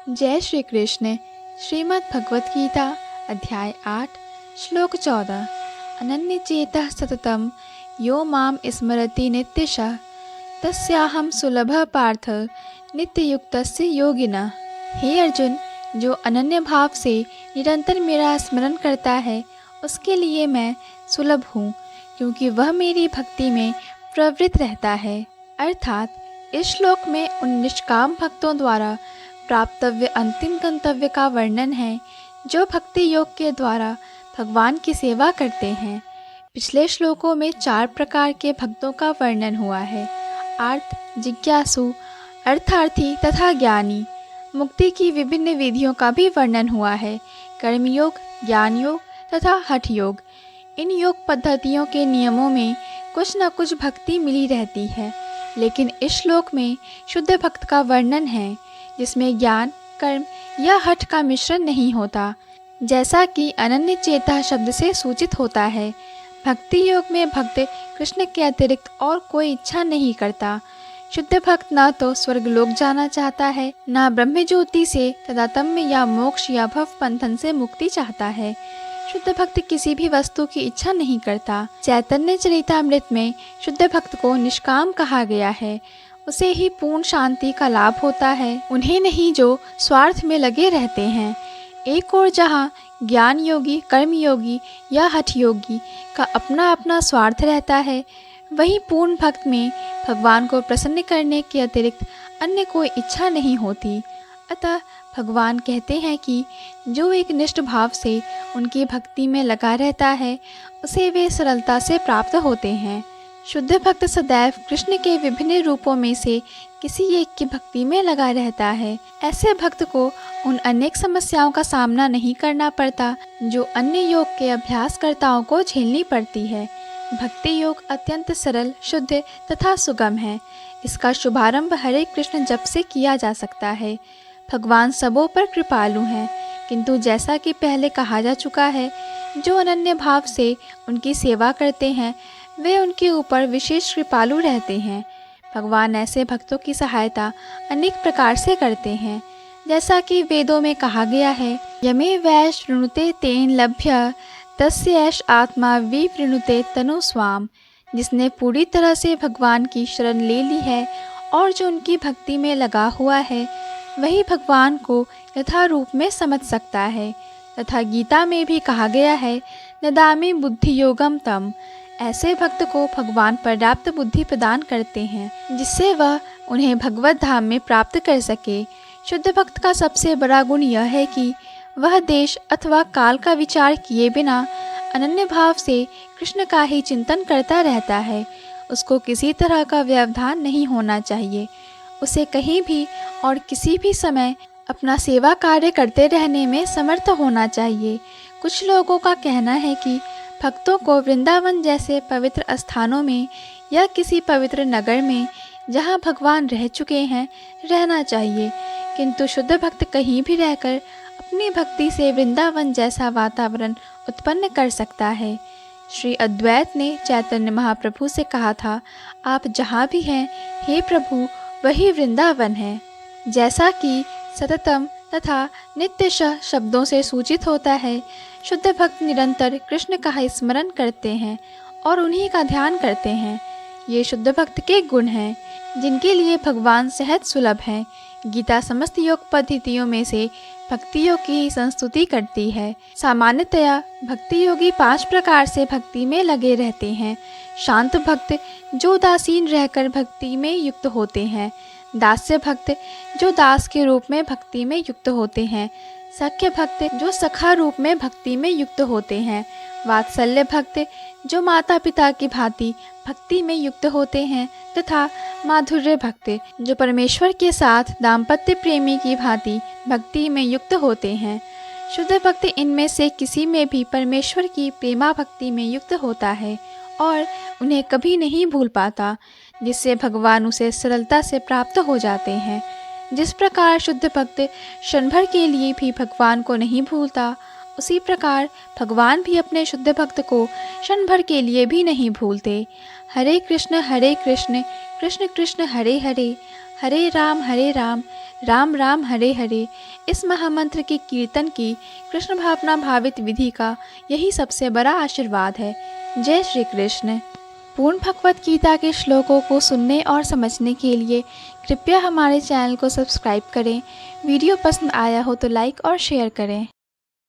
जय श्री कृष्ण। श्रीमद् भगवत गीता अध्याय 8 श्लोक 14। अनन्य चेतः सततम यो माम स्मरति नित्यशः तस्याहम सुलभः पार्थ नित्ययुक्तस्य योगिनः। हे अर्जुन, जो अनन्य भाव से निरंतर मेरा स्मरण करता है उसके लिए मैं सुलभ हूँ, क्योंकि वह मेरी भक्ति में प्रवृत्त रहता है। अर्थात इस श्लोक में उन निष्काम भक्तों द्वारा प्राप्तव्य अंतिम गंतव्य का वर्णन है जो भक्ति योग के द्वारा भगवान की सेवा करते हैं। पिछले श्लोकों में 4 प्रकार के भक्तों का वर्णन हुआ है। आर्त, जिज्ञासु, अर्थार्थी तथा ज्ञानी। मुक्ति की विभिन्न विधियों का भी वर्णन हुआ है, कर्मयोग, ज्ञान योग तथा हठ योग। इन योग पद्धतियों के नियमों में कुछ न कुछ भक्ति मिली रहती है, लेकिन इस श्लोक में शुद्ध भक्त का वर्णन है जिसमें ज्ञान, कर्म या हठ का मिश्रण नहीं होता। जैसा कि अनन्य चेता शब्द से सूचित होता है, भक्ति योग में भक्त कृष्ण के अतिरिक्त और कोई इच्छा नहीं करता। शुद्ध भक्त न तो स्वर्गलोक जाना चाहता है, न ब्रह्म ज्योति से तदात्म्य या मोक्ष या भव बंधन से मुक्ति चाहता है। शुद्ध भक्त किसी भी वस्तु की इच्छा नहीं करता। चैतन्य चरितामृत में शुद्ध भक्त को निष्काम कहा गया है। उसे ही पूर्ण शांति का लाभ होता है, उन्हें नहीं जो स्वार्थ में लगे रहते हैं। एक और जहाँ ज्ञान योगी, कर्म योगी या हठ योगी का अपना अपना स्वार्थ रहता है, वहीं पूर्ण भक्त में भगवान को प्रसन्न करने के अतिरिक्त अन्य कोई इच्छा नहीं होती। अतः भगवान कहते हैं कि जो एक निष्ठ भाव से उनकी भक्ति में लगा रहता है उसे वे सरलता से प्राप्त होते हैं। शुद्ध भक्त सदैव कृष्ण के विभिन्न रूपों में से किसी एक की भक्ति में लगा रहता है। ऐसे भक्त को उन अनेक समस्याओं का सामना नहीं करना पड़ता जो अन्य योग के अभ्यासकर्ताओं को झेलनी पड़ती है। भक्ति योग अत्यंत सरल, शुद्ध तथा सुगम है। इसका शुभारंभ हरे कृष्ण जप से किया जा सकता है। भगवान सबों पर कृपालु हैं, किंतु जैसा कि पहले कहा जा चुका है, जो अनन्य भाव से उनकी सेवा करते हैं वे उनके ऊपर विशेष कृपालु रहते हैं। भगवान ऐसे भक्तों की सहायता अनेक प्रकार से करते हैं, जैसा कि वेदों में कहा गया है, यमे वैश वृणुते तेन लभ्य तस्यैष आत्मा विवृणुते तनु स्वाम। जिसने पूरी तरह से भगवान की शरण ले ली है और जो उनकी भक्ति में लगा हुआ है वही भगवान को यथारूप में समझ सकता है। तथा गीता में भी कहा गया है, नदामि बुद्धि योगम तम। ऐसे भक्त को भगवान पर्याप्त बुद्धि प्रदान करते हैं जिससे वह उन्हें भगवत धाम में प्राप्त कर सके। शुद्ध भक्त का सबसे बड़ा गुण यह है कि वह देश अथवा काल का विचार किए बिना अनन्य भाव से कृष्ण का ही चिंतन करता रहता है। उसको किसी तरह का व्यवधान नहीं होना चाहिए। उसे कहीं भी और किसी भी समय अपना सेवा कार्य करते रहने में समर्थ होना चाहिए। कुछ लोगों का कहना है कि भक्तों को वृंदावन जैसे पवित्र स्थानों में या किसी पवित्र नगर में जहाँ भगवान रह चुके हैं रहना चाहिए, किंतु शुद्ध भक्त कहीं भी रहकर अपनी भक्ति से वृंदावन जैसा वातावरण उत्पन्न कर सकता है। श्री अद्वैत ने चैतन्य महाप्रभु से कहा था, आप जहाँ भी हैं हे प्रभु वही वृंदावन है। जैसा कि सततम तथा नित्यशः शब्दों से सूचित होता है, शुद्ध भक्त निरंतर कृष्ण का स्मरण करते हैं और उन्हीं का ध्यान करते हैं। ये शुद्ध भक्त के गुण हैं जिनके लिए भगवान सहज सुलभ हैं। गीता समस्त योग पद्धतियों में से भक्ति योग की ही संस्तुति करती है। सामान्यतया भक्ति योगी 5 प्रकार से भक्ति में लगे रहते हैं। शांत भक्त जो उदासीन रहकर भक्ति में युक्त होते हैं, दास्य भक्त जो दास के रूप में भक्ति में युक्त होते हैं, सख्य भक्त जो सखा रूप में भक्ति में युक्त होते हैं, वात्सल्य भक्त जो माता पिता की भांति भक्ति में युक्त होते हैं, तथा माधुर्य भक्त जो परमेश्वर के साथ दाम्पत्य प्रेमी की भांति भक्ति में युक्त होते हैं। शुद्ध भक्त इनमें से किसी में भी परमेश्वर की प्रेमा भक्ति में युक्त होता है और उन्हें कभी नहीं भूल पाता, जिससे भगवान उसे सरलता से प्राप्त हो जाते हैं। जिस प्रकार शुद्ध भक्त क्षण भर के लिए भी भगवान को नहीं भूलता, उसी प्रकार भगवान भी अपने शुद्ध भक्त को क्षण भर के लिए भी नहीं भूलते। हरे कृष्ण कृष्ण कृष्ण हरे हरे, हरे राम राम राम हरे हरे, इस महामंत्र के कीर्तन की कृष्ण भावना भावित विधि का यही सबसे बड़ा आशीर्वाद है। जय श्री कृष्ण। पूर्ण भगवत गीता के श्लोकों को सुनने और समझने के लिए कृपया हमारे चैनल को सब्सक्राइब करें। वीडियो पसंद आया हो तो लाइक और शेयर करें।